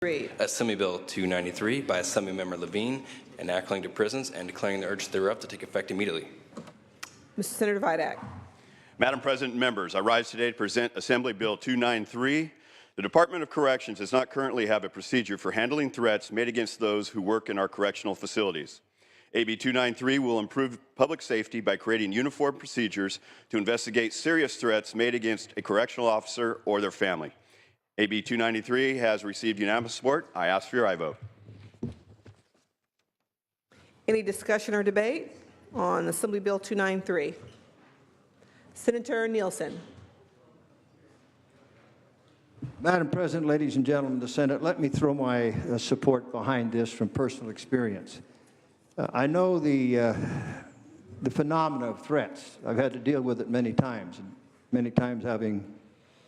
Assembly Bill 293 by Assemblymember Levine, enacting to prisons and declaring the urgency thereof to take effect immediately. Mr. Senator Vidak. Madam President and members, I rise today to present Assembly Bill 293. The Department of Corrections does not currently have a procedure for handling threats made against those who work in our correctional facilities. AB 293 will improve public safety by creating uniform procedures to investigate serious threats made against a correctional officer or their family. AB 293 has received unanimous support. I ask for your aye vote. Any discussion or debate on Assembly Bill 293? Senator Nielsen. Madam President, ladies and gentlemen of the Senate, let me throw my support behind this from personal experience. I know the phenomena of threats. I've had to deal with it many times having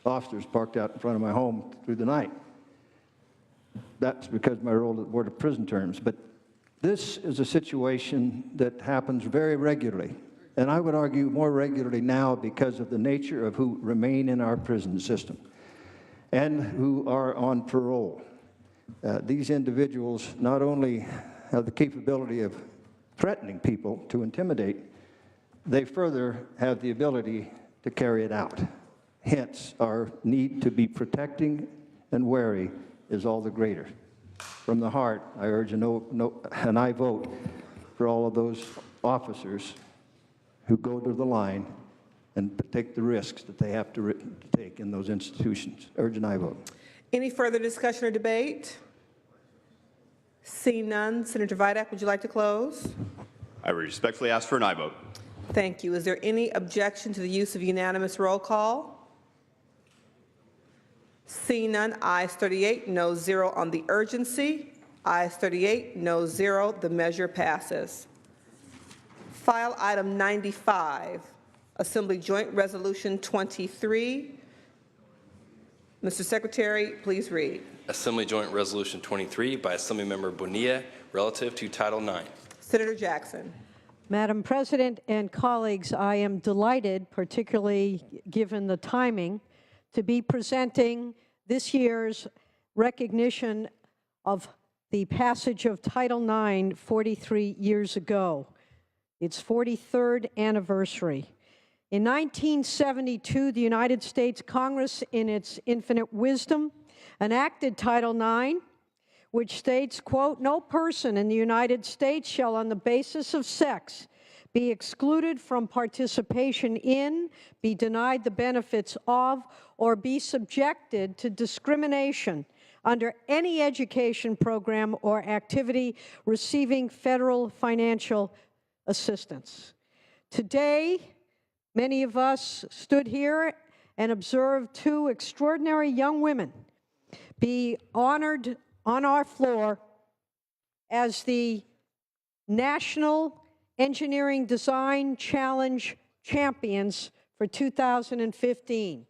officers parked out in front of my home through the night. That's because of my role at the Board of Prison Terms. But this is a situation that happens very regularly, and I would argue more regularly now because of the nature of who remain in our prison system and who are on parole. These individuals not only have the capability of threatening people to intimidate, they further have the ability to carry it out. Hence, our need to be protecting and wary is all the greater. From the heart, I urge an aye vote for all of those officers who go to the line and take the risks that they have to take in those institutions. Urge an aye vote. Any further discussion or debate? Seeing none, Senator Vidak, would you like to close? I respectfully ask for an aye vote. Thank you. Is there any objection to the use of unanimous roll call? Seeing none, ayes 38, no 0 on the urgency. Ayes 38, no 0. The measure passes. File item 95, Assembly Joint Resolution 23. Mr. Secretary, please read. Assembly Joint Resolution 23 by Assemblymember Bonilla relative to Title IX. Senator Jackson. Madam President and colleagues, I am delighted, particularly given the timing, to be presenting this year's recognition of the passage of Title IX 43 years ago. Its 43rd anniversary. In 1972, the United States Congress, in its infinite wisdom, enacted Title IX, which states, quote, "No person in the United States shall on the basis of sex be excluded from participation in, be denied the benefits of, or be subjected to discrimination under any education program or activity receiving federal financial assistance." Today, many of us stood here and observed two extraordinary young women be honored on our floor as the National Engineering Design Challenge champions for 2015.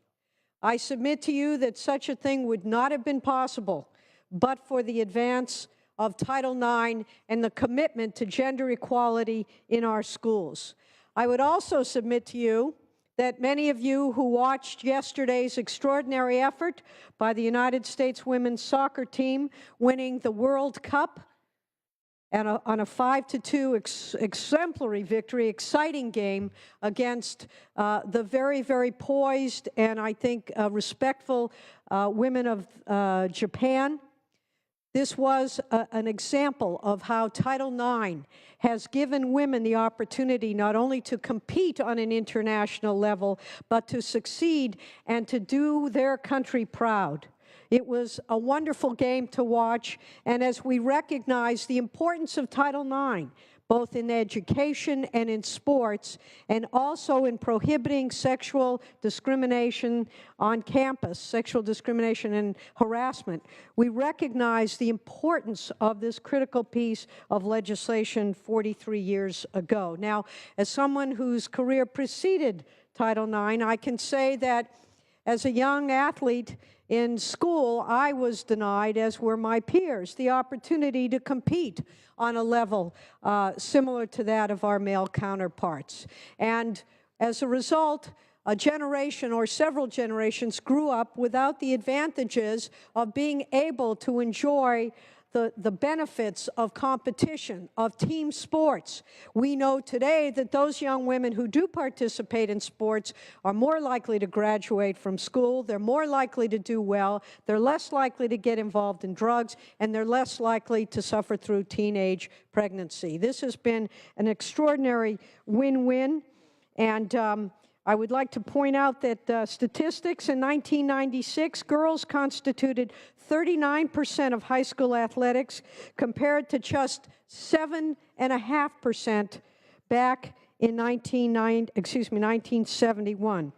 I submit to you that such a thing would not have been possible but for the advance of Title IX and the commitment to gender equality in our schools. I would also submit to you that many of you who watched yesterday's extraordinary effort by the United States women's soccer team winning the World Cup and on a 5-2 exemplary victory, exciting game against the very, very poised and I think respectful women of Japan. This was an example of how Title IX has given women the opportunity not only to compete on an international level, but to succeed and to do their country proud. It was a wonderful game to watch, and as we recognize the importance of Title IX, both in education and in sports, and also in prohibiting sexual discrimination on campus, sexual discrimination and harassment, we recognize the importance of this critical piece of legislation 43 years ago. Now, as someone whose career preceded Title IX, I can say that as a young athlete in school, I was denied, as were my peers, the opportunity to compete on a level similar to that of our male counterparts. And as a result, a generation or several generations grew up without the advantages of being able to enjoy the benefits of competition, of team sports. We know today that those young women who do participate in sports are more likely to graduate from school, they're more likely to do well, they're less likely to get involved in drugs, and they're less likely to suffer through teenage pregnancy. This has been an extraordinary win-win, and I would like to point out that statistics in 1996, girls constituted 39% of high school athletics, compared to just 7.5% back in 1971.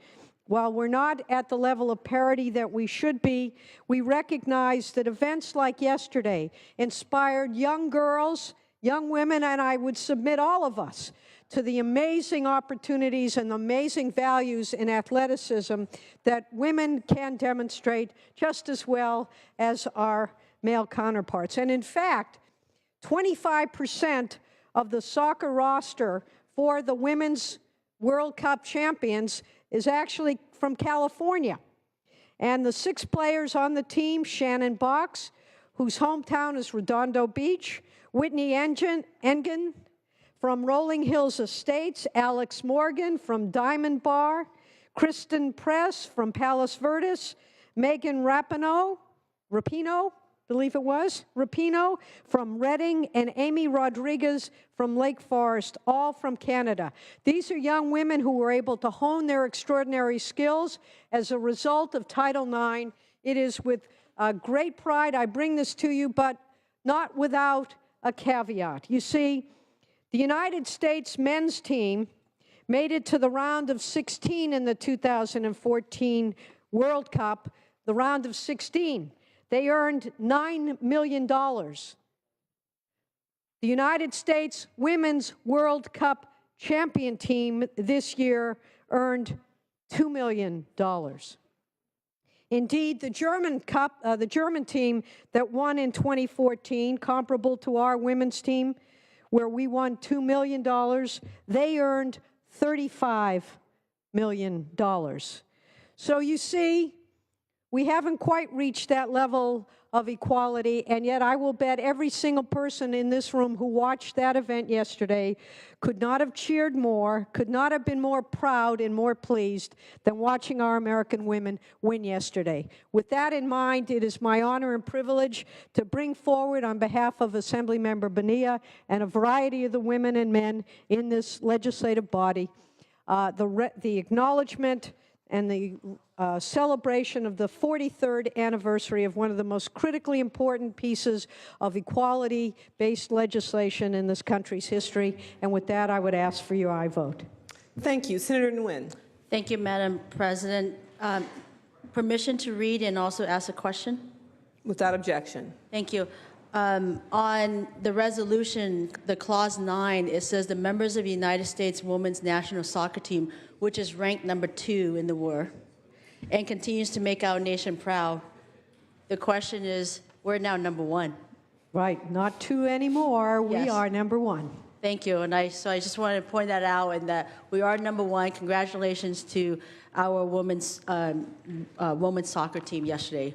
While we're not at the level of parity that we should be, we recognize that events like yesterday inspired young girls, young women, and I would submit all of us to the amazing opportunities and amazing values in athleticism that women can demonstrate just as well as our male counterparts. And in fact, 25% of the soccer roster for the Women's World Cup champions is actually from California. And the 6 players on the team, Shannon Box, whose hometown is Redondo Beach, Whitney Engen from Rolling Hills Estates, Alex Morgan from Diamond Bar, Kristen Press from Palos Verdes, Megan Rapinoe, from Reading, and Amy Rodriguez from Lake Forest, all from Canada. These are young women who were able to hone their extraordinary skills as a result of Title IX. It is with great pride I bring this to you, but not without a caveat. You see, the United States men's team made it to the round of 16 in the 2014 World Cup, the round of 16. They earned $9 million. The United States Women's World Cup champion team this year earned $2 million. Indeed, the German team that won in 2014, comparable to our women's team, where we won $2 million, they earned $35 million. So you see, we haven't quite reached that level of equality, and yet I will bet every single person in this room who watched that event yesterday could not have cheered more, could not have been more proud and more pleased than watching our American women win yesterday. With that in mind, it is my honor and privilege to bring forward, on behalf of Assemblymember Bonilla and a variety of the women and men in this legislative body, the acknowledgement and the celebration of the 43rd anniversary of one of the most critically important pieces of equality-based legislation in this country's history. And with that, I would ask for your aye vote. Thank you. Senator Nguyen. Thank you, Madam President. Permission to read and also ask a question? Without objection. Thank you. On the resolution, the clause 9, it says the members of the United States Women's National Soccer Team, which is ranked number 2 in the world, and continues to make our nation proud. The question is, we're now number 1. Right, not 2 anymore. We Yes. are number 1. Thank you, and so I just wanted to point that out, and that we are number 1. Congratulations to our women's soccer team yesterday.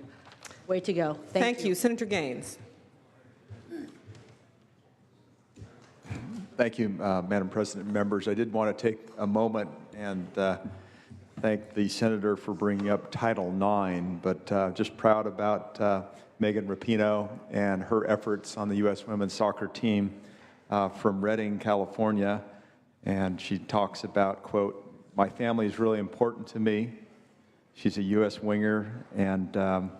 Way to go. Thank you. Senator Gaines. Thank you, Madam President, members. I did want to take a moment and thank the senator for bringing up Title IX, but just proud about Megan Rapinoe and her efforts on the U.S. women's soccer team from Redding, California. And she talks about, quote, "My family is really important to me." She's a U.S. winger, and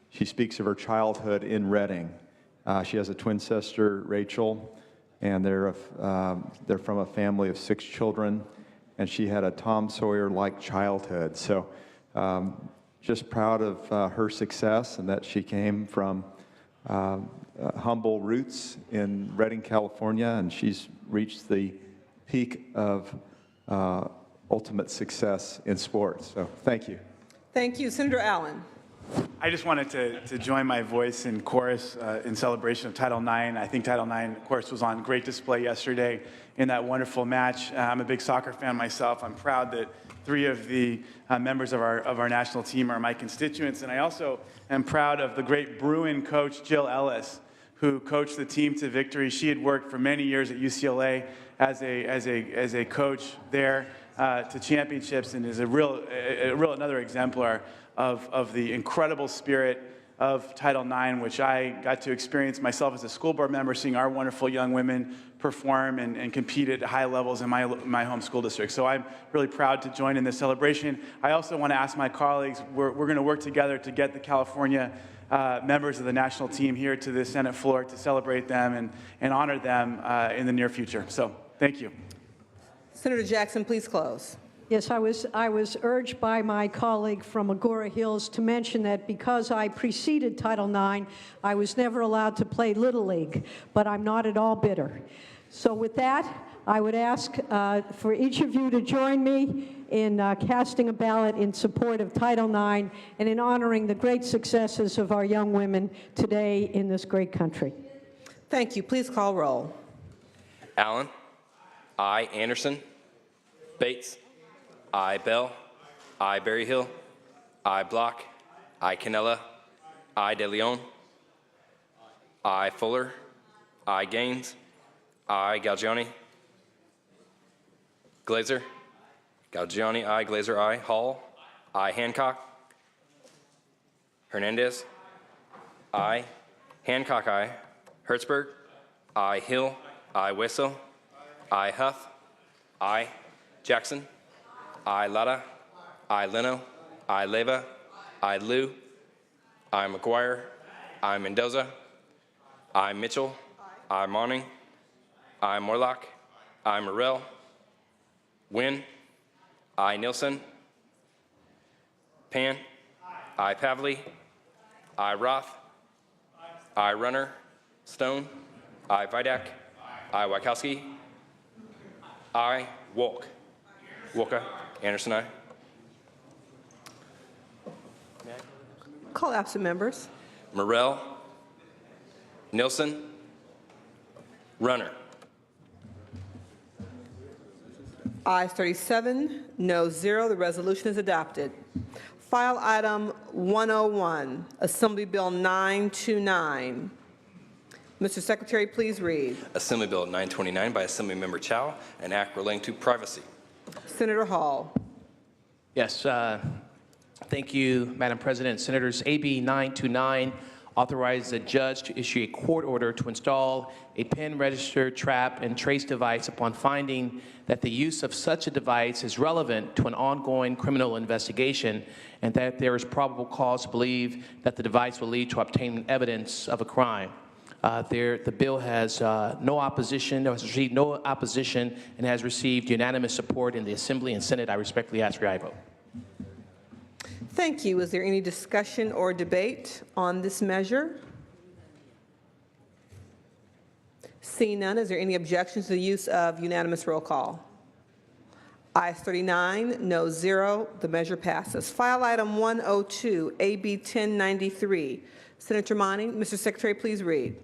she speaks of her childhood in Redding. She has a twin sister, Rachel, and they're from a family of 6 children, and she had a Tom Sawyer-like childhood. So just proud of her success, and that she came from humble roots in Redding, California, and she's reached the peak of ultimate success in sports. So thank you. Thank you. Senator Allen. I just wanted to join my voice in chorus in celebration of Title IX. I think Title IX, of course, was on great display yesterday in that wonderful match. I'm a big soccer fan myself. I'm proud that 3 of the members of our national team are my constituents. And I also am proud of the great Bruin coach, Jill Ellis, who coached the team to victory. She had worked for many years at UCLA as a coach there to championships, and is a real another exemplar of the incredible spirit of Title IX, which I got to experience myself as a school board member, seeing our wonderful young women perform and compete at high levels in my home school district. So I'm really proud to join in this celebration. I also want to ask my colleagues, we're going to work together to get the California members of the national team here to the Senate floor to celebrate them and honor them in the near future. So thank you. Senator Jackson, please close. Yes, I was urged by my colleague from Agora Hills to mention that because I preceded Title IX, I was never allowed to play Little League, but I'm not at all bitter. So with that, I would ask for each of you to join me in casting a ballot in support of Title IX and in honoring the great successes of our young women today in this great country. Thank you. Please call roll. Allen. I. Anderson. Bates. I. Bell. I. Berryhill. I. Block. I. Canella. I. De Leon. I. Fuller. I. Gaines. I. Galgiani. Glazer. Galgiani. I. Glazer. I. Hall. I. Hancock. Hernandez. I. Hancock. I. Hertzberg. I. Hill. I. Wessel. I. Huff. I. Jackson. I. Lara. I. Leno. I. Leva. I. Liu. I. McGuire. I. Mendoza. I. Mitchell. I. Monning. I. Morlock. I. Morrell. Wynn. I. Nielsen. Pan. I. Pavley. I. Roth. I. Runner. Stone. I. Vidak. I. Wachowski. I. Wolk. Wolka. Anderson, I. Call absent members. Morrell. Nielsen. Runner. Ayes 37, no 0. The resolution is adopted. File item 101, Assembly Bill 929. Mr. Secretary, please read. Assembly Bill 929 by Assemblymember Chow, an act relating to privacy. Senator Hall. Yes, thank you, Madam President. Senators, AB 929 authorizes a judge to issue a court order to install a PIN register, trap, and trace device upon finding that the use of such a device is relevant to an ongoing criminal investigation and that there is probable cause to believe that the device will lead to obtaining evidence of a crime. The bill has no opposition, has received no opposition, and has received unanimous support in the Assembly and Senate. I respectfully ask for your aye vote. Thank you. Is there any discussion or debate on this measure? Seeing none, is there any objections to the use of unanimous roll call? Ayes 39, no 0. The measure passes. File item 102, AB 1093. Senator Monning, Mr. Secretary, please read.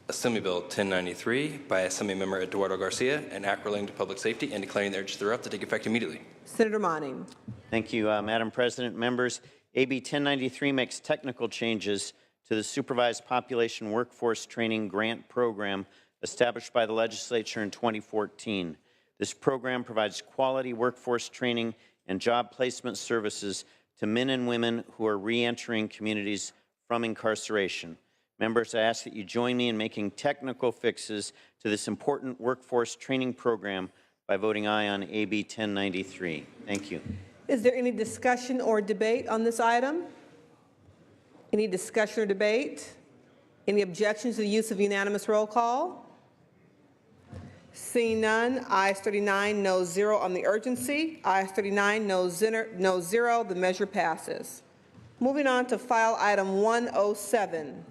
Assembly Bill 1093 by Assemblymember Eduardo Garcia, an act relating to public safety and declaring the urgency thereof to take effect immediately. Senator Monning. Thank you, Madam President. Members, AB 1093 makes technical changes to the Supervised Population Workforce Training Grant Program established by the legislature in 2014. This program provides quality workforce training and job placement services to men and women who are reentering communities from incarceration. Members, I ask that you join me in making technical fixes to this important workforce training program by voting aye on AB 1093. Thank you. Is there any discussion or debate on this item? Any discussion or debate? Any objections to the use of unanimous roll call? Seeing none, ayes 39, no 0 on the urgency. Ayes 39, no 0. The measure passes. Moving on to file item 107,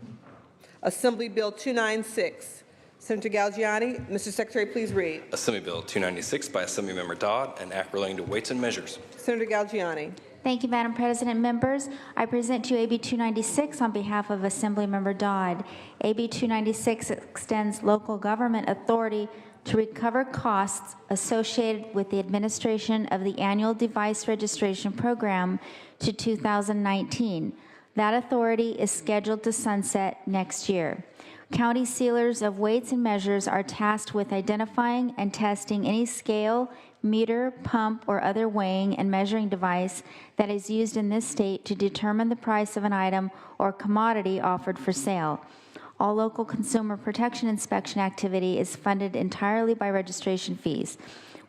Assembly Bill 296. Senator Galgiani, Mr. Secretary, please read. Assembly Bill 296 by Assemblymember Dodd, an act relating to weights and measures. Senator Galgiani. Thank you, Madam President. Members, I present to you AB 296 on behalf of Assemblymember Dodd. AB 296 extends local government authority to recover costs associated with the administration of the annual device registration program to 2019. That authority is scheduled to sunset next year. County sealers of weights and measures are tasked with identifying and testing any scale, meter, pump, or other weighing and measuring device that is used in this state to determine the price of an item or commodity offered for sale. All local consumer protection inspection activity is funded entirely by registration fees.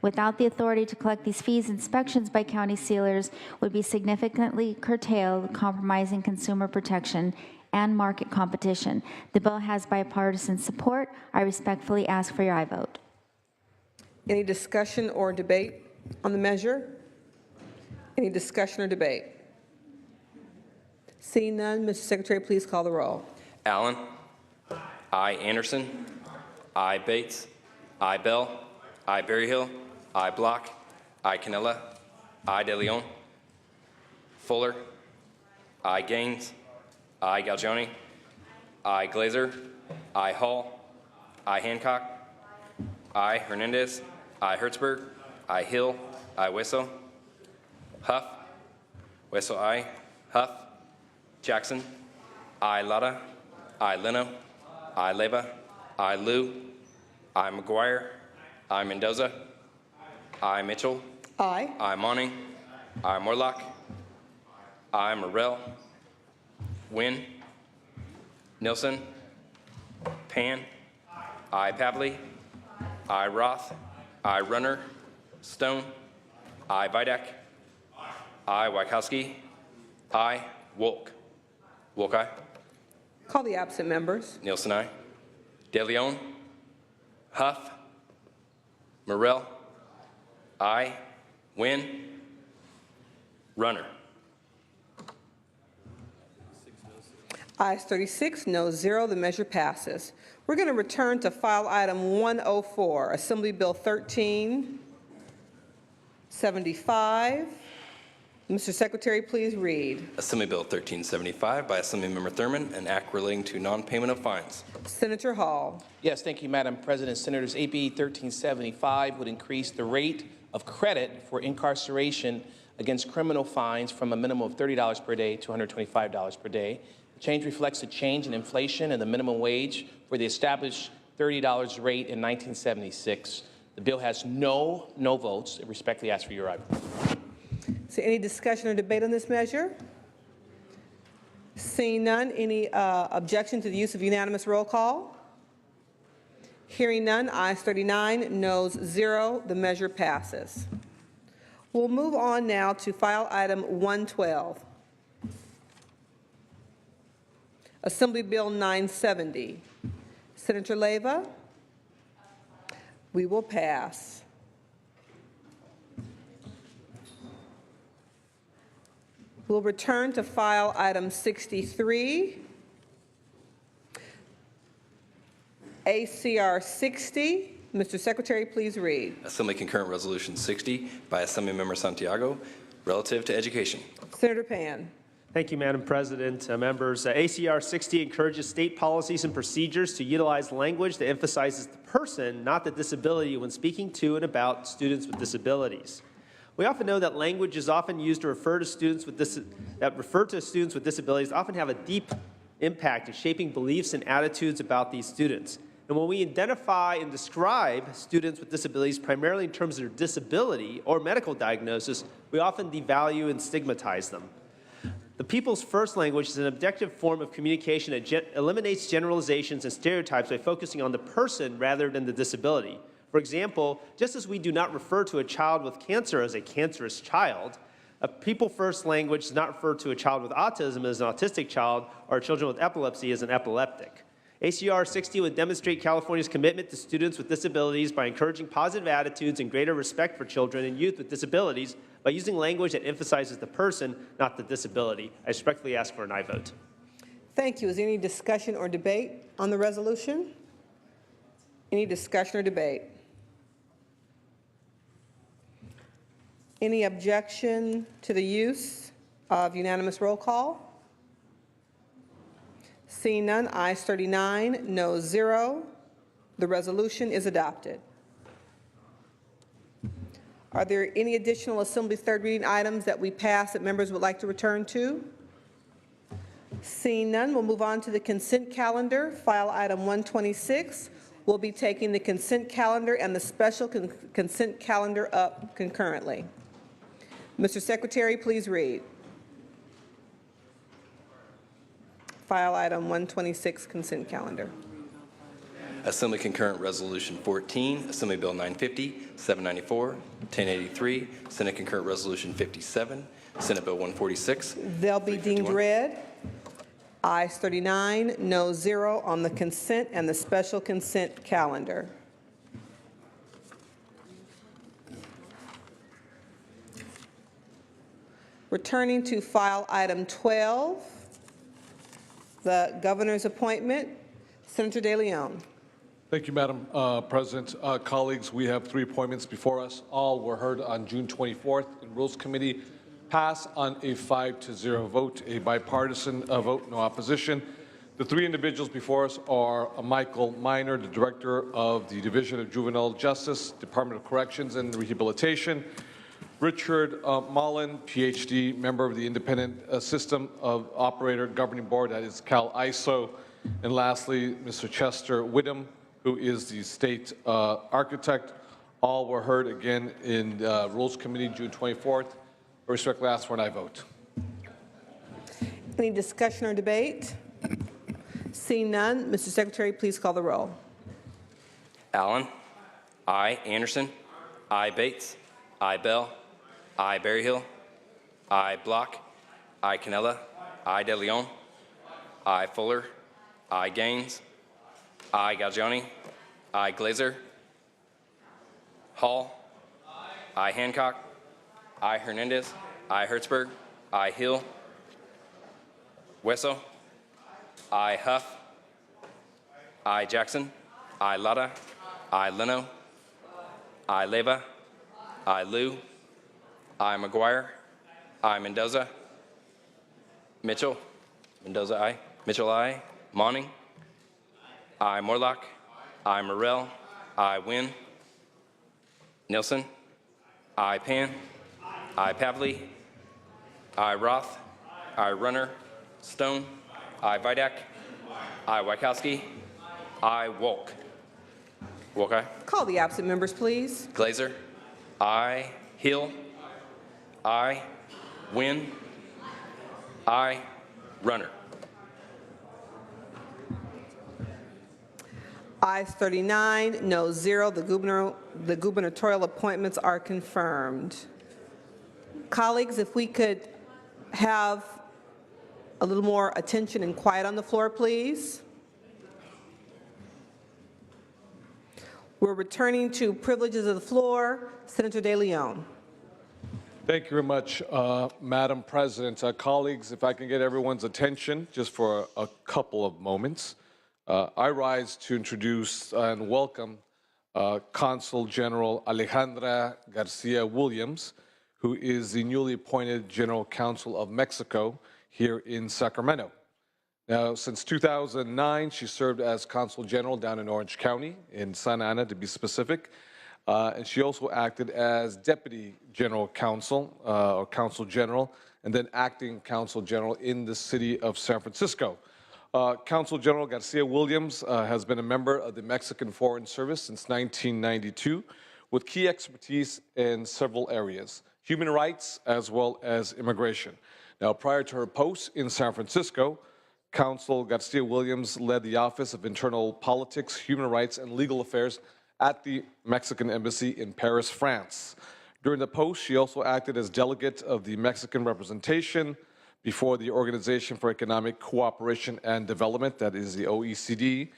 Without the authority to collect these fees, inspections by county sealers would be significantly curtailed, compromising consumer protection and market competition. The bill has bipartisan support. I respectfully ask for your aye vote. Any discussion or debate on the measure? Any discussion or debate? Seeing none, Mr. Secretary, please call the roll. Allen. I. Anderson. I. Bates. I. Bell. I. Berryhill. I. Block. I. Canella. I. De Leon. Fuller. I. Gaines. I. Galgioni. I. Glazer. I. Hall. I. Hancock. I. Hernandez. I. Hertzberg. I. Hill. I. Wessel. Huff. Wessel. I. Huff. Jackson. I. Latta. I. Leno. I. Leva. I. Liu. I. McGuire. I. Mendoza. I. Mitchell. Aye. I. Monning. I. Morlock. I. Morrell. Wynn. Nilsson. Pan. I. Pavley. I. Roth. I. Runner. Stone. I. Vidak. I. Wachowski. I. Wolk. Wolk, aye. Call the absent members. Nielsen, aye. De Leon. Huff. Morrell. Aye. Wynn. Runner. Ayes 36, no 0. The measure passes. We're going to return to file item 104, Assembly Bill 1375. Mr. Secretary, please read. Assembly Bill 1375 by Assemblymember Thurman, an act relating to non-payment of fines. Senator Hall. Yes, thank you, Madam President. Senators, AB 1375 would increase the rate of credit for incarceration against criminal fines from a minimum of $30 per day to $125 per day. The change reflects a change in inflation and the minimum wage for the established $30 rate in 1976. The bill has no votes. I respectfully ask for your aye. Is there any discussion or debate on this measure? Seeing none, any objection to the use of unanimous roll call? Hearing none, ayes 39, noes 0. The measure passes. We'll move on now to file item 112. Assembly Bill 970. Senator Leyva? We will pass. We'll return to file item 63. ACR 60. Mr. Secretary, please read. Assembly Concurrent Resolution 60 by Assemblymember Santiago, relative to education. Senator Pan. Thank you, Madam President. Members, ACR 60 encourages state policies and procedures to utilize language that emphasizes the person, not the disability, when speaking to and about students with disabilities. We often know that language is often used to refer to students with disabilities often have a deep impact in shaping beliefs and attitudes about these students. And when we identify and describe students with disabilities primarily in terms of their disability or medical diagnosis, we often devalue and stigmatize them. The people's first language is an objective form of communication that eliminates generalizations and stereotypes by focusing on the person rather than the disability. For example, just as we do not refer to a child with cancer as a cancerous child, a people-first language does not refer to a child with autism as an autistic child or children with epilepsy as an epileptic. ACR 60 would demonstrate California's commitment to students with disabilities by encouraging positive attitudes and greater respect for children and youth with disabilities by using language that emphasizes the person, not the disability. I respectfully ask for an aye vote. Thank you. Is there any discussion or debate on the resolution? Any discussion or debate? Any objection to the use? of unanimous roll call? Seeing none, ayes 39, no 0. The resolution is adopted. Are there any additional Assembly's third reading items that we passed that members would like to return to? Seeing none, we'll move on to the consent calendar. File item 126. We'll be taking the consent calendar and the special consent calendar up concurrently. Mr. Secretary, please read. File item 126, consent calendar. Assembly Concurrent Resolution 14, Assembly Bill 950, 794, 1083, Senate Concurrent Resolution 57, Senate Bill 146. They'll be deemed read. Ayes 39, no 0 on the consent and the special consent calendar. Returning to file item 12, the governor's appointment, Senator De Leon. Thank you, Madam President. Colleagues, we have 3 appointments before us. All were heard on June 24th in Rules Committee. Pass on a 5-0 vote, a bipartisan vote, no opposition. The 3 individuals before us are Michael Minor, the Director of the Division of Juvenile Justice, Department of Corrections and Rehabilitation, Richard Mullen, PhD, member of the Independent System of Operator Governing Board, that is CAL-ISO, and lastly, Mr. Chester Whittam, who is the state architect. All were heard again in Rules Committee, June 24th. I respectfully ask for an aye vote. Any discussion or debate? Seeing none, Mr. Secretary, please call the roll. Allen. Aye. Anderson. Aye. Bates. Aye. Bell. Aye. Berryhill. Aye. Block. Aye. Canella. Aye. De Leon. Aye. Fuller. Aye. Gaines. Aye. Galgiani. Aye. Glazer. Hall. Aye. Hancock. Aye. Hernandez. Aye. Hertzberg. Aye. Hill. Wesso. Aye. Huff. Aye. Jackson. Aye. Lada. Aye. Leno. Aye. Leyva. Aye. Liu. Aye. McGuire. Aye. Mendoza. Mitchell. Mendoza. Aye. Mitchell. Aye. Monning. Aye. Morlock. Aye. Morrell. Aye. Wynn. Nilsson. Aye. Pan. Aye. Pavley. Aye. Roth. Aye. Runner. Stone. Aye. Vidak. Aye. Wachowski. Aye. Wolk. Wolk, aye. Call the absent members, please. Glazer. Aye. Hill. Aye. Wynn. Aye. Runner. Ayes 39, no 0. The gubernatorial appointments are confirmed. Colleagues, if we could have a little more attention and quiet on the floor, please. We're returning to privileges of the floor. Senator De Leon. Thank you very much, Madam President. Colleagues, if I can get everyone's attention just for a couple of moments. I rise to introduce and welcome Consul General Alejandra Garcia Williams, who is the newly appointed General Counsel of Mexico here in Sacramento. Now, since 2009, she served as Consul General down in Orange County, in Santa Ana to be specific, and she also acted as Deputy General Counsel, or Consul General, and then Acting Consul General in the city of San Francisco. Consul General Garcia Williams has been a member of the Mexican Foreign Service since 1992, with key expertise in several areas, human rights as well as immigration. Now, prior to her post in San Francisco, Consul Garcia Williams led the Office of Internal Politics, Human Rights, and Legal Affairs at the Mexican Embassy in Paris, France. During the post, she also acted as delegate of the Mexican representation before the Organization for Economic Cooperation and Development, that is the OECD.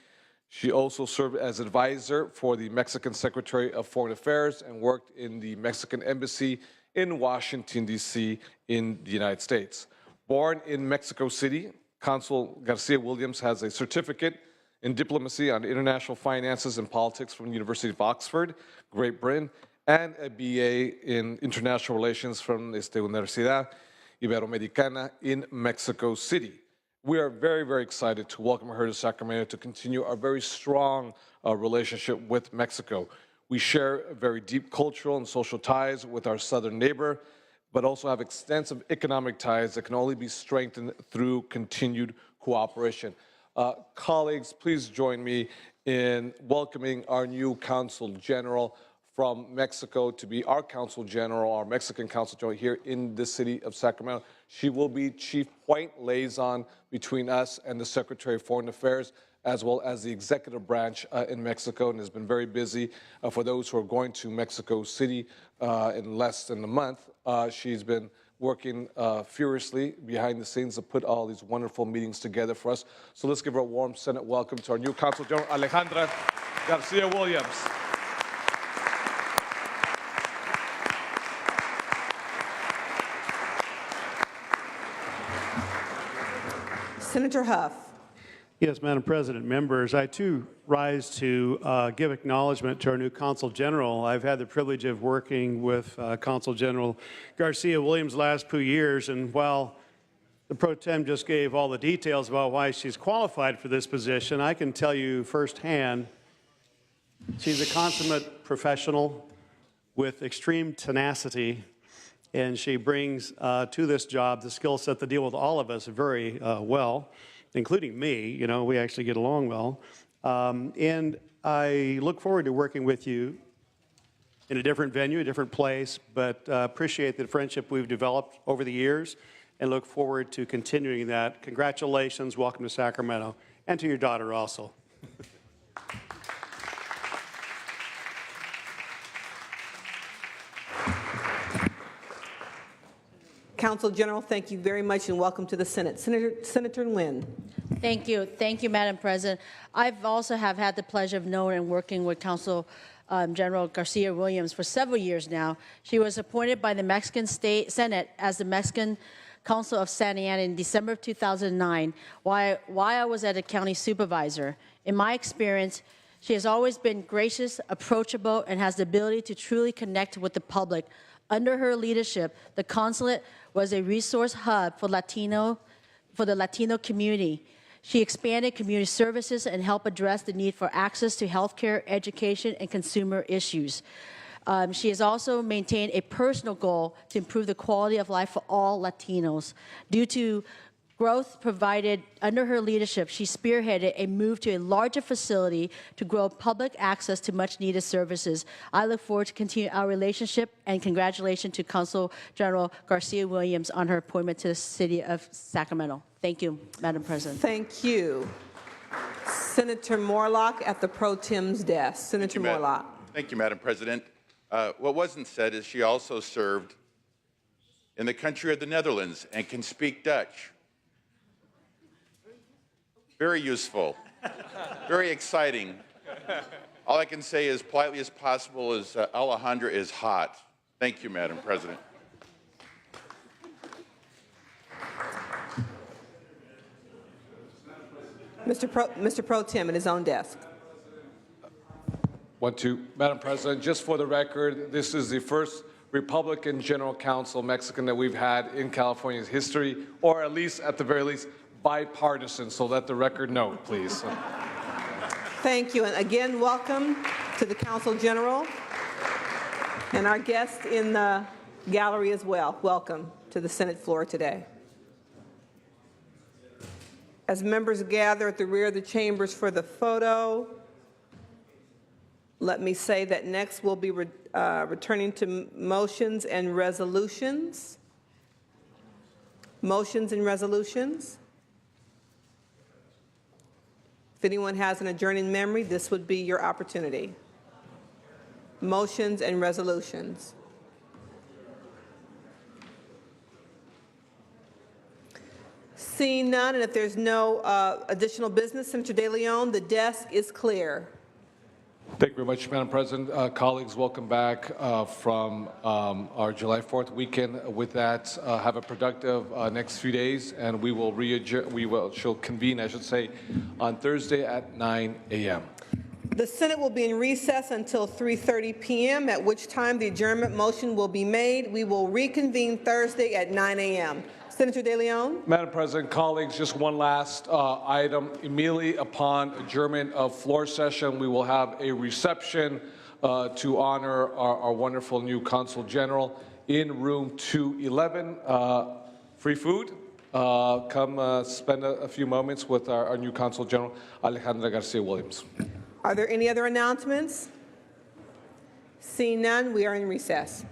She also served as advisor for the Mexican Secretary of Foreign Affairs and worked in the Mexican Embassy in Washington, D.C. in the United States. Born in Mexico City, Consul Garcia Williams has a certificate in diplomacy on international finances and politics from the University of Oxford, Great Britain, and a BA in international relations from esta Universidad. Iberoamericana in Mexico City. We are very, very excited to welcome her to Sacramento to continue our very strong relationship with Mexico. We share very deep cultural and social ties with our southern neighbor, but also have extensive economic ties that can only be strengthened through continued cooperation. Colleagues, please join me in welcoming our new Consul General from Mexico to be our Consul General, our Mexican Consul General here in the city of Sacramento. She will be chief point liaison between us and the Secretary of Foreign Affairs, as well as the executive branch in Mexico, and has been very busy. For those who are going to Mexico City in less than a month, she's been working furiously behind the scenes to put all these wonderful meetings together for us. So let's give her a warm Senate welcome to our new Consul General, Alejandra Garcia Williams. Senator Huff. Yes, Madam President, members, I too rise to give acknowledgement to our new Consul General. I've had the privilege of working with Consul General Garcia Williams the last 2 years, and while the Pro Tem just gave all the details about why she's qualified for this position, I can tell you firsthand she's a consummate professional with extreme tenacity, and she brings to this job the skill set to deal with all of us very well, including me. You know, we actually get along well. And I look forward to working with you in a different venue, a different place, but appreciate the friendship we've developed over the years and look forward to continuing that. Congratulations, welcome to Sacramento, and to your daughter also. Consul General, thank you very much and welcome to the Senate. Senator Nguyen. Thank you. Thank you, Madam President. I've also have had the pleasure of knowing and working with Consul General Garcia Williams for several years now. She was appointed by the Mexican State Senate as the Mexican Consul of Santa Ana in December of 2009 while I was at a county supervisor. In my experience, she has always been gracious, approachable, and has the ability to truly connect with the public. Under her leadership, the consulate was a resource hub for the Latino community. She expanded community services and helped address the need for access to healthcare, education, and consumer issues. She has also maintained a personal goal to improve the quality of life for all Latinos. Due to growth provided under her leadership, she spearheaded a move to a larger facility to grow public access to much-needed services. I look forward to continuing our relationship, and congratulations to Consul General Garcia Williams on her appointment to the city of Sacramento. Thank you, Madam President. Thank you. Senator Morlock at the Pro Tem's desk. Senator Morlock. Thank you, Madam President. What wasn't said is she also served in the country of the Netherlands and can speak Dutch. Very useful, very exciting. All I can say as politely as possible is Alejandra is hot. Thank you, Madam President. Mr. Pro Tem at his own desk. Madam President, just for the record, this is the first Republican General Counsel Mexican that we've had in California's history, or at least, at the very least, bipartisan, so let the record know, please. Thank you, and again, welcome to the Consul General and our guests in the gallery as well. Welcome to the Senate floor today. As members gather at the rear of the chambers for the photo, let me say that next we'll be returning to motions and resolutions. Motions and resolutions. If anyone has an adjourning memory, this would be your opportunity. Motions and resolutions. Seeing none, and if there's no additional business, Senator De Leon, the desk is clear. Thank you very much, Madam President. Colleagues, welcome back from our July 4th weekend. With that, have a productive next few days, and we will she'll convene, I should say, on Thursday at 9 a.m. The Senate will be in recess until 3:30 p.m., at which time the adjournment motion will be made. We will reconvene Thursday at 9 a.m. Senator De Leon. Madam President, colleagues, just one last item. Immediately upon adjournment of floor session, we will have a reception to honor our wonderful new Consul General in room 211. Free food. Come spend a few moments with our new Consul General, Alejandra Garcia Williams. Are there any other announcements? Seeing none, we are in recess.